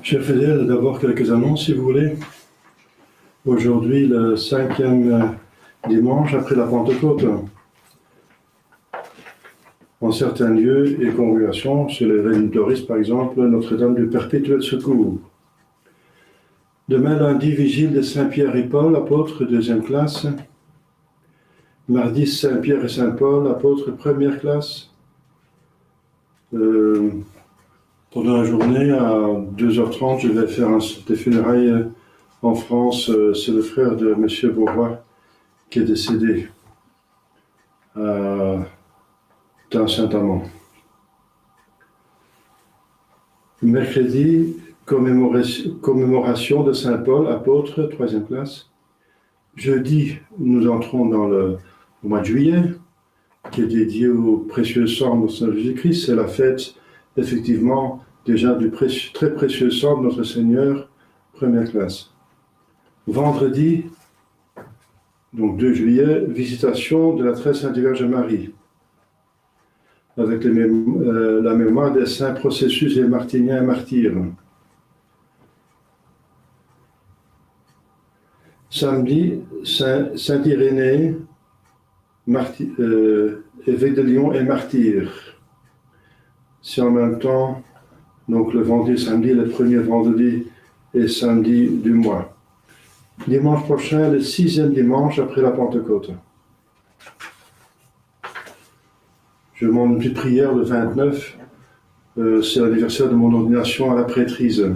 Chers fidèles, d'abord quelques annonces si vous voulez. Aujourd'hui, le 5e dimanche après la Pentecôte. En certains lieux et congrégations, chez les Rédemptoristes par exemple, Notre-Dame du Perpétuel Secours. Demain, lundi, vigile de Saint-Pierre et Paul, apôtres, 2e classe. Mardi, Saint-Pierre et Saint-Paul, apôtres, 1re classe. Pendant la journée, à 2h30, je vais faire des funérailles en France. C'est le frère de M. Beauroy qui est décédé à Saint-Amand. Mercredi, commémoration de Saint-Paul, apôtre, 3e classe. Jeudi, nous entrons dans le mois de juillet, qui est dédié au précieux sang de Saint Jésus-Christ. C'est la fête, effectivement, déjà du très précieux sang de notre Seigneur, 1re classe. Vendredi, donc 2 juillet, visitation de la très sainte Vierge Marie, avec la mémoire des saints processus et martiniens et martyrs. Samedi, Saint Irénée, évêque de Lyon et martyr. C'est en même temps, donc le vendredi, samedi, le premier vendredi et samedi du mois. Dimanche prochain, le 6e dimanche après la Pentecôte. Je demande une petite prière le 29, c'est l'anniversaire de mon ordination à la prêtrise.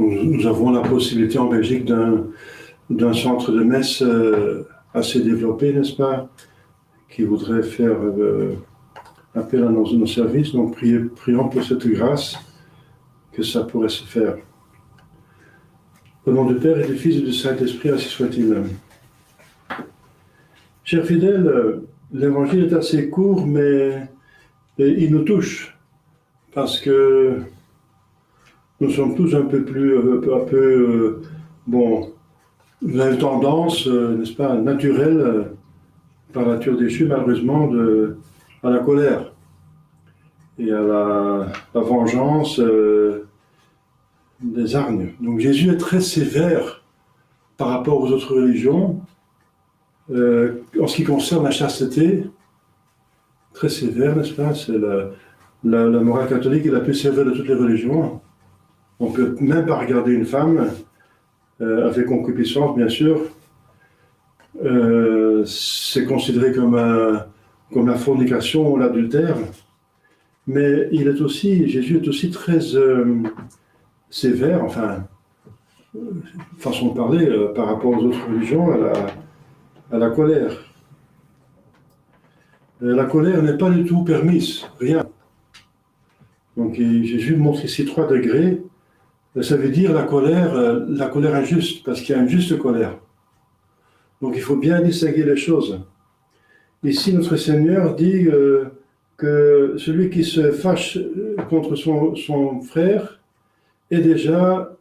Nous avons la possibilité en Belgique d'un centre de messe assez développé, n'est-ce pas, qui voudrait faire appel à nos services. Donc prions pour cette grâce, que ça pourrait se faire. Au nom du Père et du Fils et du Saint-Esprit, ainsi soit-il. Chers fidèles, l'évangile est assez court, mais il nous touche, parce que nous sommes tous un peu nous avons une tendance, n'est-ce pas, naturelle, par la nature déchue, malheureusement, à la colère et à la vengeance des hargnes. Donc Jésus est très sévère par rapport aux autres religions, en ce qui concerne la chasteté, très sévère, n'est-ce pas? C'est la morale catholique est la plus sévère de toutes les religions. On ne peut même pas regarder une femme, avec concupiscence bien sûr. C'est considéré comme la fornication ou l'adultère. Mais Jésus est aussi très sévère, façon de parler, par rapport aux autres religions, à la colère. La colère n'est pas du tout permise, rien. Donc Jésus montre ici 3 degrés. Ça veut dire la colère injuste, parce qu'il y a une juste colère. Donc il faut bien distinguer les choses. Ici, notre Seigneur dit que celui qui se fâche contre son frère est déjà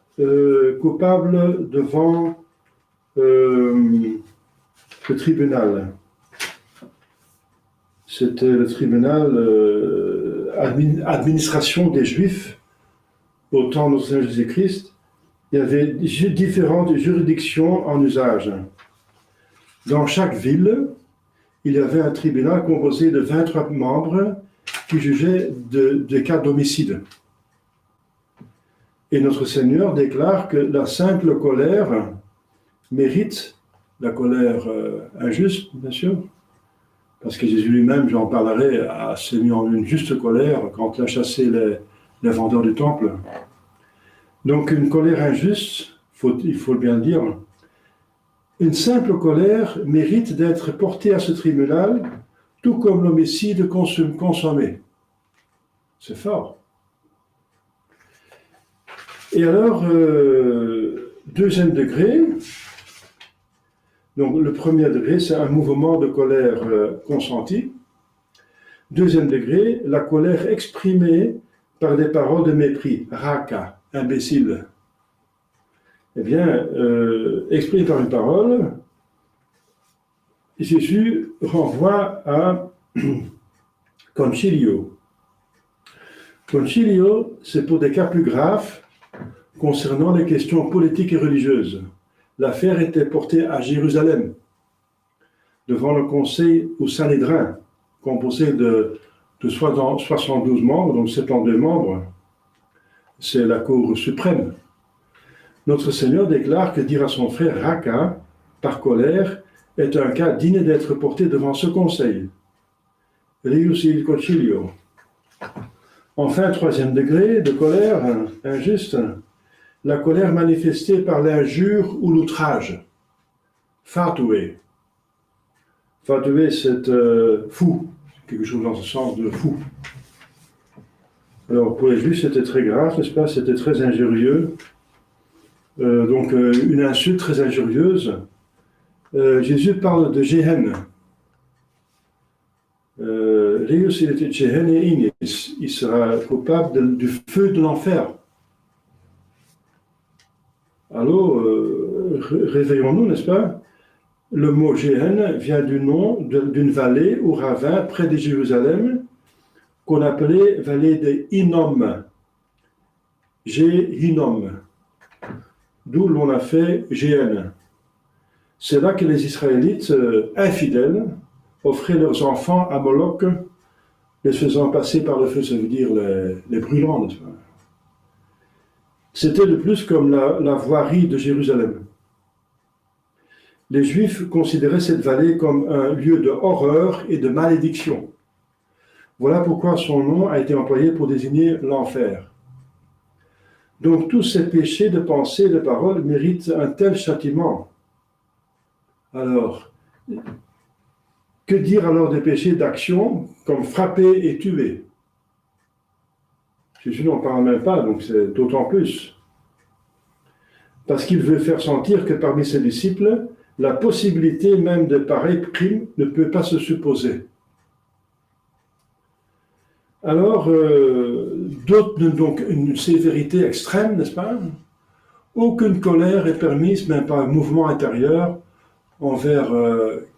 coupable devant le tribunal. C'était le tribunal administration des Juifs. Au temps de notre Seigneur Jésus-Christ, il y avait différentes juridictions en usage. Dans chaque ville, il y avait un tribunal composé de 23 membres qui jugeaient des cas d'homicide. Et notre Seigneur déclare que la simple colère mérite, la colère injuste, bien sûr, parce que Jésus lui-même, j'en parlerai, s'est mis en une juste colère quand il a chassé les vendeurs du temple. Donc une colère injuste, il faut bien le dire, une simple colère mérite d'être portée à ce tribunal, tout comme l'homicide consommé. C'est fort. Et alors, 2e degré, donc le 1er degré, c'est un mouvement de colère consenti. 2e degré, la colère exprimée par des paroles de mépris, raka, imbécile. Eh bien, exprimé par une parole, Jésus renvoie à concilio. Concilio, c'est pour des cas plus graves concernant les questions politiques et religieuses. L'affaire était portée à Jérusalem, devant le conseil ou Sanhédrin, composé de 72 membres, donc 72 membres. C'est la Cour suprême. Notre Seigneur déclare que dire à son frère Raka, par colère, est un cas digne d'être porté devant ce conseil. Rius il concilio. Enfin, troisième degré de colère injuste, la colère manifestée par l'injure ou l'outrage. Fatue. Fatue, c'est fou, quelque chose dans ce sens de fou. Alors, pour les Juifs, c'était très grave, n'est-ce pas? C'était très injurieux. Donc, une insulte très injurieuse. Jésus parle de Géhenne. Rius il était Géhenne et Inis. Il sera coupable du feu de l'enfer. Alors, réveillons-nous, n'est-ce pas? Le mot Géhenne vient du nom d'une vallée ou ravin près de Jérusalem qu'on appelait vallée des Hinnom. Hinnom. D'où l'on a fait Géhenne. C'est là que les Israélites infidèles offraient leurs enfants à Moloch, les faisant passer par le feu, ça veut dire les brûlants, n'est-ce pas? C'était de plus comme la voirie de Jérusalem. Les Juifs considéraient cette vallée comme un lieu de horreur et de malédiction. Voilà pourquoi son nom a été employé pour désigner l'enfer. Donc tous ces péchés de pensée et de parole méritent un tel châtiment. Alors, que dire alors des péchés d'action comme frapper et tuer? Jésus n'en parle même pas, donc c'est d'autant plus. Parce qu'il veut faire sentir que parmi ses disciples, la possibilité même de pareils crimes ne peut pas se supposer. Alors, d'autres, donc une sévérité extrême, n'est-ce pas? Aucune colère est permise, même pas un mouvement intérieur, envers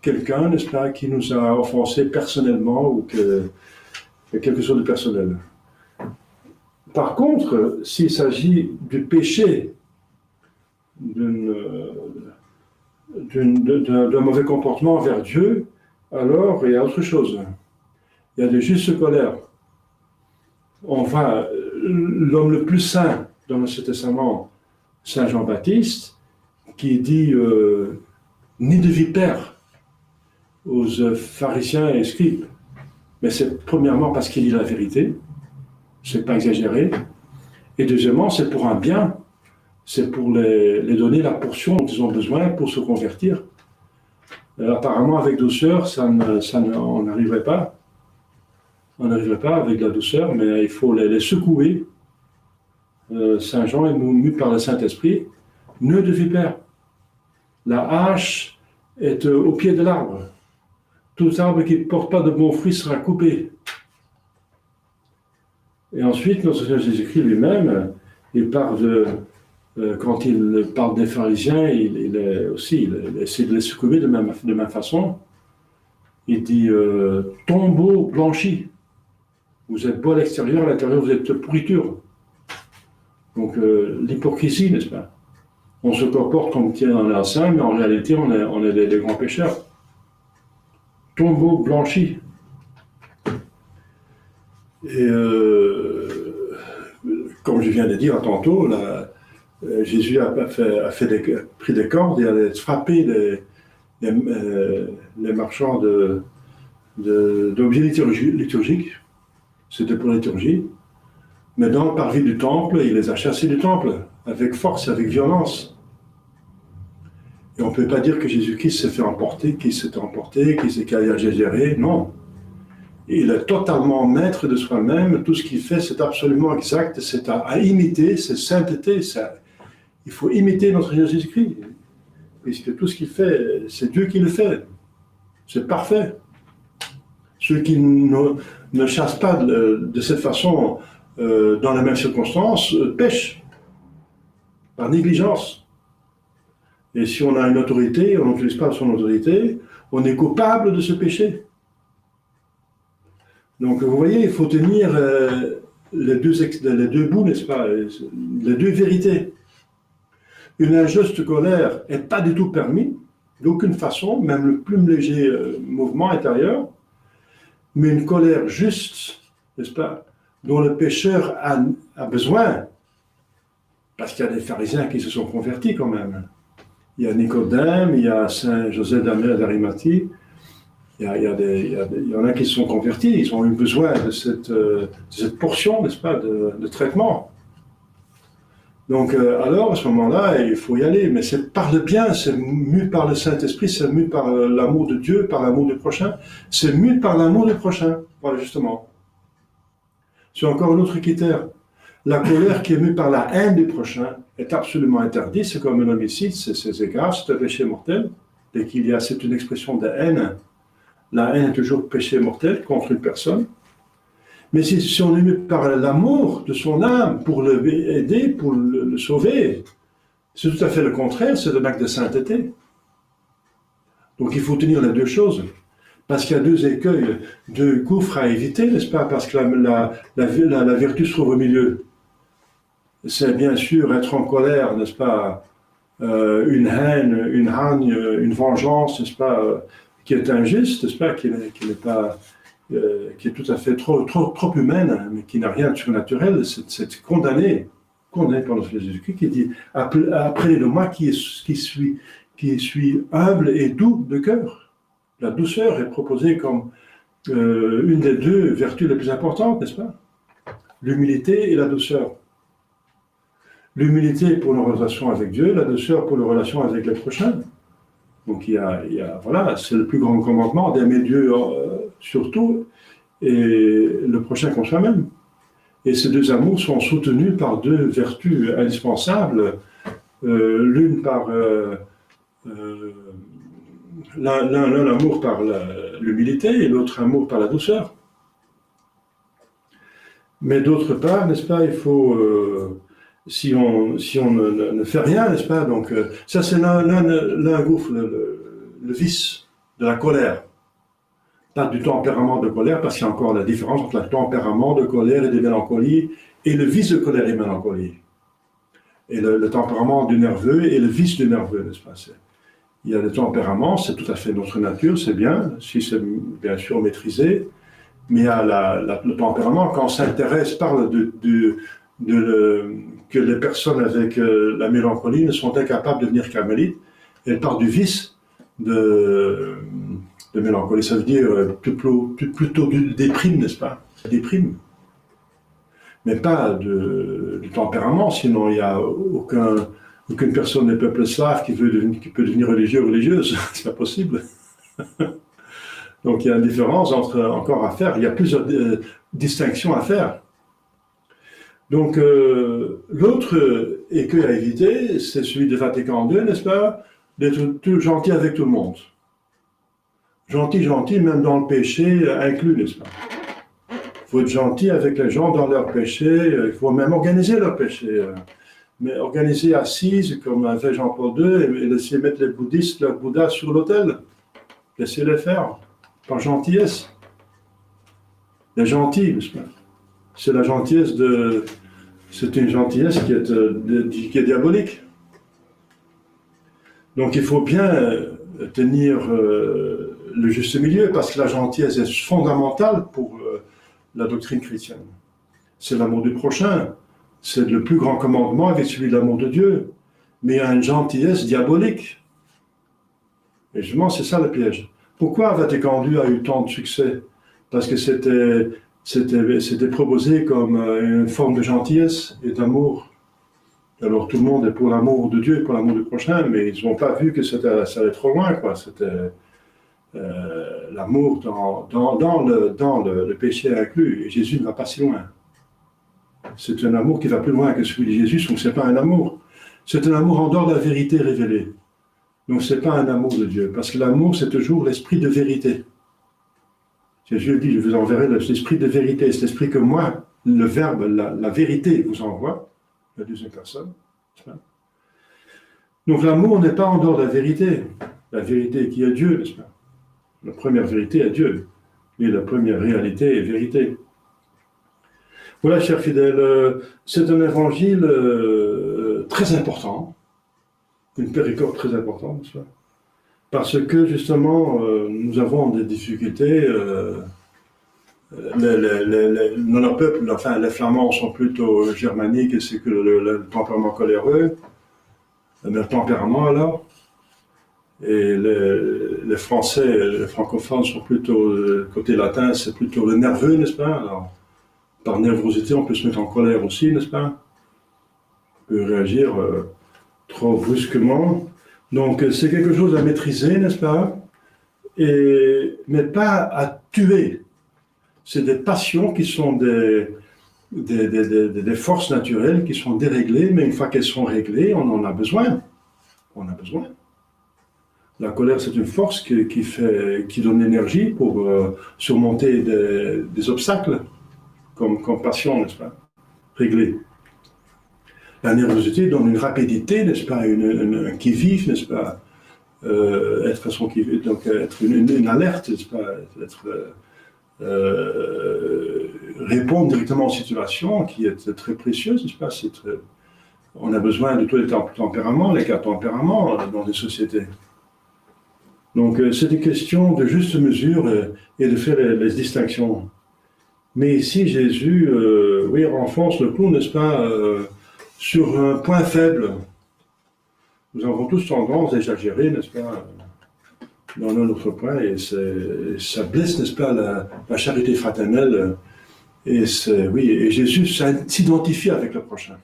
quelqu'un, n'est-ce pas, qui nous a offensés personnellement ou quelque chose de personnel. Par contre, s'il s'agit du péché, d'un mauvais comportement envers Dieu, alors il y a autre chose. Il y a de justes colères. Enfin, l'homme le plus saint dans l'Ancien Testament, Saint Jean-Baptiste, qui dit ni de vipère aux pharisiens et scribes. Mais c'est premièrement parce qu'il dit la vérité, c'est pas exagéré, et deuxièmement, c'est pour un bien, c'est pour les donner la portion dont ils ont besoin pour se convertir. Apparemment, avec douceur, on n'arriverait pas. On n'arriverait pas avec la douceur, mais il faut les secouer. Saint Jean est mu par le Saint-Esprit, nœud de vipère. La hache est au pied de l'arbre. Tout arbre qui ne porte pas de bons fruits sera coupé. Et ensuite, notre Seigneur Jésus-Christ lui-même, il parle quand il parle des pharisiens, il essaie de les secouer de même façon. Il dit tombeau blanchi. Vous êtes beau à l'extérieur, à l'intérieur vous êtes pourriture. Donc l'hypocrisie, n'est-ce pas? On se comporte comme si on est saint, mais en réalité on est des grands pécheurs. Tombeau blanchi. Et comme je viens de dire tantôt, Jésus a pris des cordes et a frappé les marchands d'objets liturgiques. C'était pour la liturgie. Mais dans le parvis du temple, il les a chassés du temple, avec force, avec violence. Et on ne peut pas dire que Jésus-Christ s'est fait emporter, qu'il s'est emporté, qu'il s'est exagéré. Non. Il est totalement maître de soi-même. Tout ce qu'il fait, c'est absolument exact. C'est à imiter, c'est sainteté. Il faut imiter notre Seigneur Jésus-Christ. Puisque tout ce qu'il fait, c'est Dieu qui le fait. C'est parfait. Ceux qui ne chassent pas de cette façon, dans les mêmes circonstances, pêchent. par négligence. Et si on a une autorité, on n'utilise pas son autorité, on est coupable de ce péché. Donc vous voyez, il faut tenir les deux bouts, n'est-ce pas, les deux vérités. Une injuste colère n'est pas du tout permis, d'aucune façon, même le plus léger mouvement intérieur, mais une colère juste, n'est-ce pas, dont le pécheur a besoin, parce qu'il y a des pharisiens qui se sont convertis quand même. Il y a Nicodème, il y a Saint Joseph d'Arimathie, il y en a qui se sont convertis, ils ont eu besoin de cette portion, n'est-ce pas, de traitement. Donc, alors, à ce moment-là, il faut y aller, mais c'est par le bien, c'est mu par le Saint-Esprit, c'est mu par l'amour de Dieu, par l'amour du prochain, c'est mu par l'amour du prochain, voilà, justement. C'est encore un autre critère. La colère qui est mue par la haine du prochain est absolument interdite, c'est comme un homicide, c'est ses égards, c'est un péché mortel. Dès qu'il y a, c'est une expression de haine. La haine est toujours péché mortel contre une personne. Mais si on est mu par l'amour de son âme pour l'aider, pour le sauver, c'est tout à fait le contraire, c'est un acte de sainteté. Donc il faut tenir les deux choses. Parce qu'il y a deux écueils, deux gouffres à éviter, n'est-ce pas? Parce que la vertu se trouve au milieu. C'est bien sûr être en colère, n'est-ce pas? Une haine, une hargne, une vengeance, n'est-ce pas? Qui est injuste, n'est-ce pas? Qui n'est pas... qui est tout à fait trop humaine, mais qui n'a rien de surnaturel, c'est condamné par notre Seigneur Jésus-Christ, qui dit « Apprenez de moi qui suis humble et doux de cœur ». La douceur est proposée comme une des deux vertus les plus importantes, n'est-ce pas? L'humilité et la douceur. L'humilité pour nos relations avec Dieu, la douceur pour nos relations avec les prochains. Donc voilà, c'est le plus grand commandement d'aimer Dieu surtout et le prochain comme soi-même. Et ces deux amours sont soutenus par deux vertus indispensables, l'une par l'un amour par l'humilité et l'autre amour par la douceur. Mais d'autre part, n'est-ce pas, il faut, si on ne fait rien, n'est-ce pas, donc ça c'est l'un gouffre, le vice de la colère. Pas du tempérament de colère, parce qu'il y a encore la différence entre le tempérament de colère et de mélancolie, et le vice de colère et mélancolie. Et le tempérament du nerveux et le vice du nerveux, n'est-ce pas? Il y a le tempérament, c'est tout à fait notre nature, c'est bien, si c'est bien sûr maîtrisé, mais il y a le tempérament, quand on s'intéresse, parle que les personnes avec la mélancolie ne sont incapables de devenir carmélites, elles parlent du vice de mélancolie, ça veut dire plutôt du déprime, n'est-ce pas? Déprime. Mais pas du tempérament, sinon il n'y a aucune personne des peuples slaves qui peut devenir religieux ou religieuse, c'est pas possible. Donc il y a une différence encore à faire, il y a plusieurs distinctions à faire. Donc l'autre écueil à éviter, c'est celui de Vatican II, n'est-ce pas? D'être tout gentil avec tout le monde. Gentil, même dans le péché inclus, n'est-ce pas? Il faut être gentil avec les gens dans leur péché, il faut même organiser leur péché. Mais organiser assise, comme a fait Jean-Paul II, et laisser mettre les bouddhistes, leur Bouddha sur l'autel. Laissez-les faire, par gentillesse. Les gentils, n'est-ce pas? C'est la gentillesse c'est une gentillesse qui est diabolique. Donc il faut bien tenir le juste milieu, parce que la gentillesse est fondamentale pour la doctrine chrétienne. C'est l'amour du prochain, c'est le plus grand commandement avec celui de l'amour de Dieu, mais il y a une gentillesse diabolique. Et justement, c'est ça le piège. Pourquoi Vatican II a eu tant de succès? Parce que c'était proposé comme une forme de gentillesse et d'amour. Alors tout le monde est pour l'amour de Dieu, pour l'amour du prochain, mais ils n'ont pas vu que ça allait trop loin, quoi. C'était l'amour dans le péché inclus. Et Jésus ne va pas si loin. C'est un amour qui va plus loin que celui de Jésus, donc ce n'est pas un amour. C'est un amour en dehors de la vérité révélée. Donc ce n'est pas un amour de Dieu, parce que l'amour, c'est toujours l'esprit de vérité. Jésus dit, je vous enverrai l'esprit de vérité. C'est l'esprit que moi, le verbe, la vérité vous envoie, la deuxième personne. Donc l'amour n'est pas en dehors de la vérité qui est Dieu, n'est-ce pas? La première vérité est Dieu, et la première réalité est vérité. Voilà, chers fidèles, c'est un évangile très important, une péricorde très importante, n'est-ce pas? Parce que justement, nous avons des difficultés. Nos peuples, enfin les Flamands sont plutôt germaniques et c'est que le tempérament coléreux, le tempérament alors. Et les Français, les francophones sont plutôt, côté latin, c'est plutôt le nerveux, n'est-ce pas? Alors, par nervosité, on peut se mettre en colère aussi, n'est-ce pas? On peut réagir trop brusquement. Donc, c'est quelque chose à maîtriser, n'est-ce pas? Mais pas à tuer. C'est des passions qui sont des forces naturelles qui sont déréglées, mais une fois qu'elles sont réglées, on en a besoin. On a besoin. La colère, c'est une force qui donne l'énergie pour surmonter des obstacles, comme passion, n'est-ce pas? Réglée. La nervosité donne une rapidité, n'est-ce pas? Un qui-vive, n'est-ce pas? Être une alerte, n'est-ce pas? Répondre directement aux situations qui est très précieuse, n'est-ce pas? On a besoin de tous les tempéraments, les quatre tempéraments dans les sociétés. Donc c'est une question de juste mesure et de faire les distinctions. Mais ici, Jésus, renfonce le clou, n'est-ce pas, sur un point faible. Nous avons tous tendance à exagérer, n'est-ce pas, dans notre point, et ça blesse, n'est-ce pas, la charité fraternelle. Et Jésus s'identifie avec le prochain.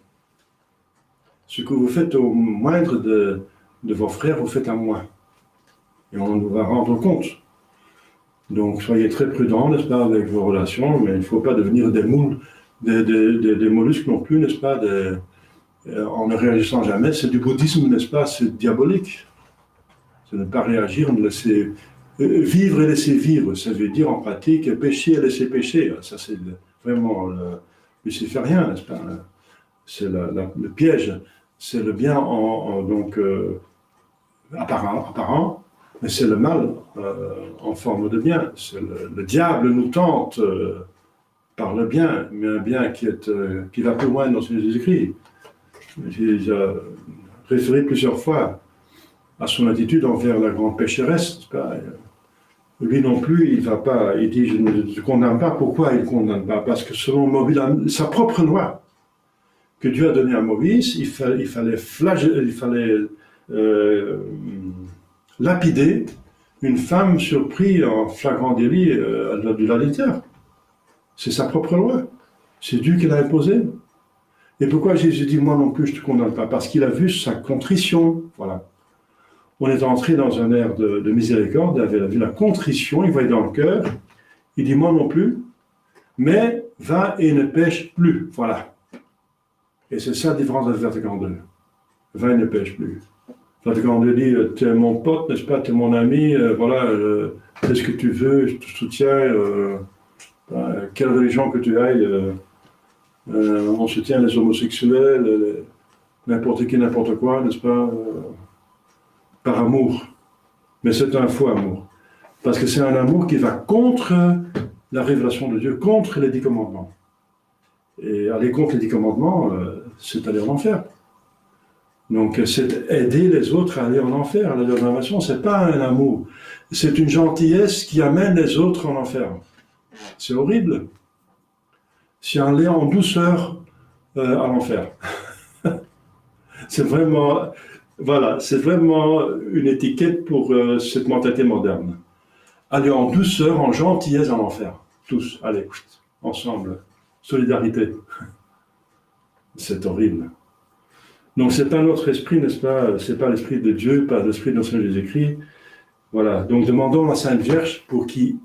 Ce que vous faites au moindre de vos frères, vous faites à moi. Et on va rendre compte. Donc soyez très prudents, n'est-ce pas, avec vos relations, mais il ne faut pas devenir des moules, des mollusques non plus, n'est-ce pas, en ne réagissant jamais. C'est du bouddhisme, n'est-ce pas, c'est diabolique. C'est ne pas réagir, ne laisser vivre et laisser vivre. Ça veut dire en pratique pécher et laisser pécher. Ça c'est vraiment le luciférien, n'est-ce pas? C'est le piège. C'est le bien apparent, mais c'est le mal en forme de bien. C'est le diable nous tente par le bien, mais un bien qui va plus loin dans ses écrits. J'ai référé plusieurs fois à son attitude envers la grande pécheresse. Lui non plus, il va pas. Il dit, je ne te condamne pas. Pourquoi il ne condamne pas? Parce que selon Moïse, sa propre loi que Dieu a donnée à Moïse, il fallait lapider une femme surprise en flagrant délit de l'adultère. C'est sa propre loi. C'est Dieu qui l'a imposée. Et pourquoi Jésus dit, moi non plus, je ne te condamne pas? Parce qu'il a vu sa contrition. Voilà. On est entré dans un air de miséricorde, il avait vu la contrition, il voyait dans le cœur. Il dit, moi non plus, mais va et ne pêche plus. Voilà. Et c'est ça la différence avec Vatican II. Va et ne pêche plus. Vatican II dit, tu es mon pote, n'est-ce pas, tu es mon ami, fais ce que tu veux, je te soutiens, quelle religion que tu ailles, on soutient les homosexuels, n'importe qui, n'importe quoi, n'est-ce pas, par amour. Mais c'est un faux amour. Parce que c'est un amour qui va contre la révélation de Dieu, contre les 10 commandements. Et aller contre les 10 commandements, c'est aller en enfer. Donc, c'est aider les autres à aller en enfer, à la damnation. C'est pas un amour. C'est une gentillesse qui amène les autres en enfer. C'est horrible. C'est un lait en douceur à l'enfer. C'est vraiment une étiquette pour cette mentalité moderne. Aller en douceur, en gentillesse à l'enfer. Tous, allez, ensemble. Solidarité. C'est horrible. Donc c'est pas notre esprit, n'est-ce pas? C'est pas l'esprit de Dieu, pas l'esprit de notre Seigneur Jésus-Christ. Voilà. Donc demandons à la Sainte Vierge pour qui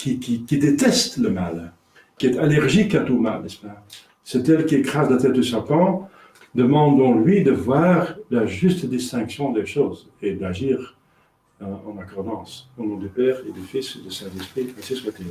déteste le mal, qui est allergique à tout mal, n'est-ce pas? C'est elle qui écrase la tête du serpent. Demandons-lui de voir la juste distinction des choses et d'agir en accordance. Au nom du Père et du Fils et du Saint-Esprit, ainsi soit-il.